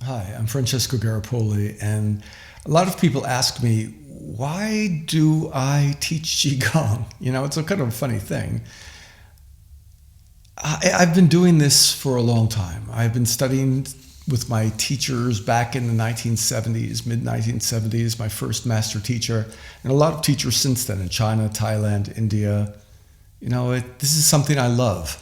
Hi, I'm Francesco Garripoli, and a lot of people ask me, why do I teach Qigong? It's a kind of a funny thing. I've been doing this for a long time. I've been studying with my teachers back in the 1970s, mid-1970s, my first master teacher, and a lot of teachers since then in China, Thailand, India. This is something I love.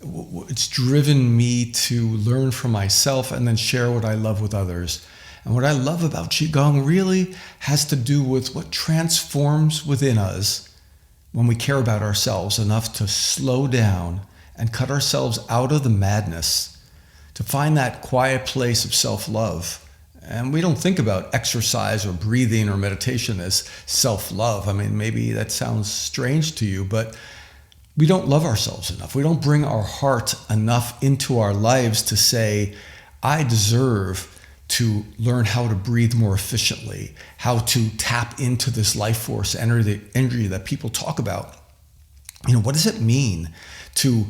It's driven me to learn from myself and then share what I love with others. And what I love about Qigong really has to do with what transforms within us when we care about ourselves enough to slow down and cut ourselves out of the madness, to find that quiet place of self-love. And we don't think about exercise or breathing or meditation as self-love. I mean, maybe that sounds strange to you, but we don't love ourselves enough. We don't bring our heart enough into our lives to say, I deserve to learn how to breathe more efficiently, how to tap into this life force energy that people talk about. What does it mean to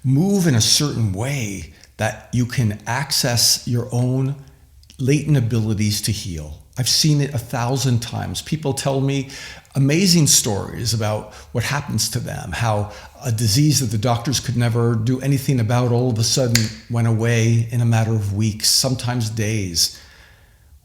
move in a certain way that you can access your own latent abilities to heal? I've seen it 1,000 times. People tell me amazing stories about what happens to them, how a disease that the doctors could never do anything about all of a sudden went away in a matter of weeks, sometimes days.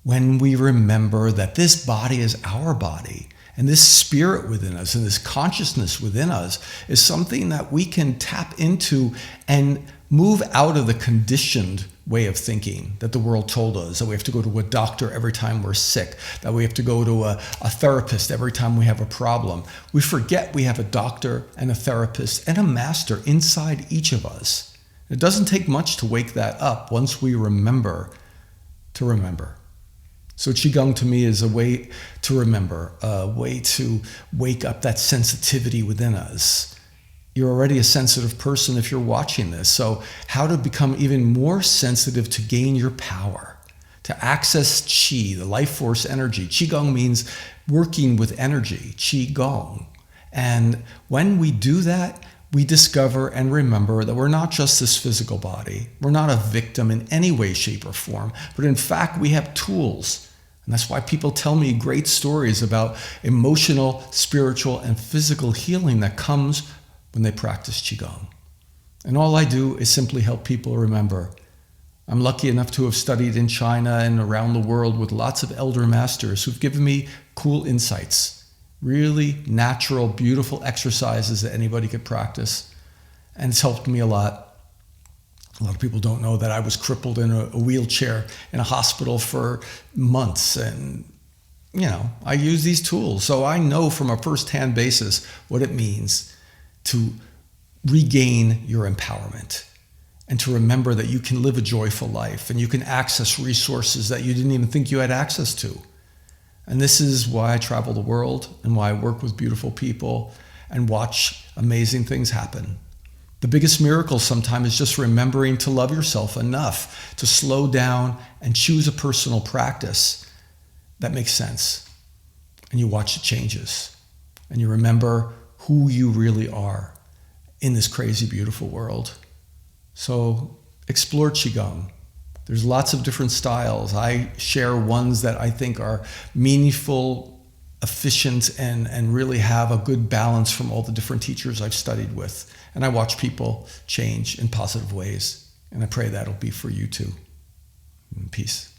When we remember that this body is our body, and this spirit within us and this consciousness within us is something that we can tap into and move out of the conditioned way of thinking that the world told us, that we have to go to a doctor every time we're sick, that we have to go to a therapist every time we have a problem. We forget we have a doctor and a therapist and a master inside each of us. It doesn't take much to wake that up once we remember to remember. So Qigong to me is a way to remember, a way to wake up that sensitivity within us. You're already a sensitive person if you're watching this. So how to become even more sensitive to gain your power, to access Qi, the life force energy. Qigong means working with energy, Qigong. And when we do that, we discover and remember that we're not just this physical body. We're not a victim in any way, shape, or form. But in fact, we have tools. And that's why people tell me great stories about emotional, spiritual, and physical healing that comes when they practice Qigong. And all I do is simply help people remember. I'm lucky enough to have studied in China and around the world with lots of elder masters who've given me cool insights, really natural, beautiful exercises that anybody could practice. And it's helped me a lot. A lot of people don't know that I was crippled in a wheelchair in a hospital for months. And, I use these tools. So I know from a first-hand basis what it means to regain your empowerment and to remember that you can live a joyful life and you can access resources that you didn't even think you had access to. And this is why I travel the world and why I work with beautiful people and watch amazing things happen. The biggest miracle sometimes is just remembering to love yourself enough to slow down and choose a personal practice that makes sense. And you watch the changes and you remember who you really are in this crazy, beautiful world. So explore Qigong. There's lots of different styles. I share ones that I think are meaningful, efficient, and really have a good balance from all the different teachers I've studied with. And I watch people change in positive ways. And I pray that'll be for you too. Peace.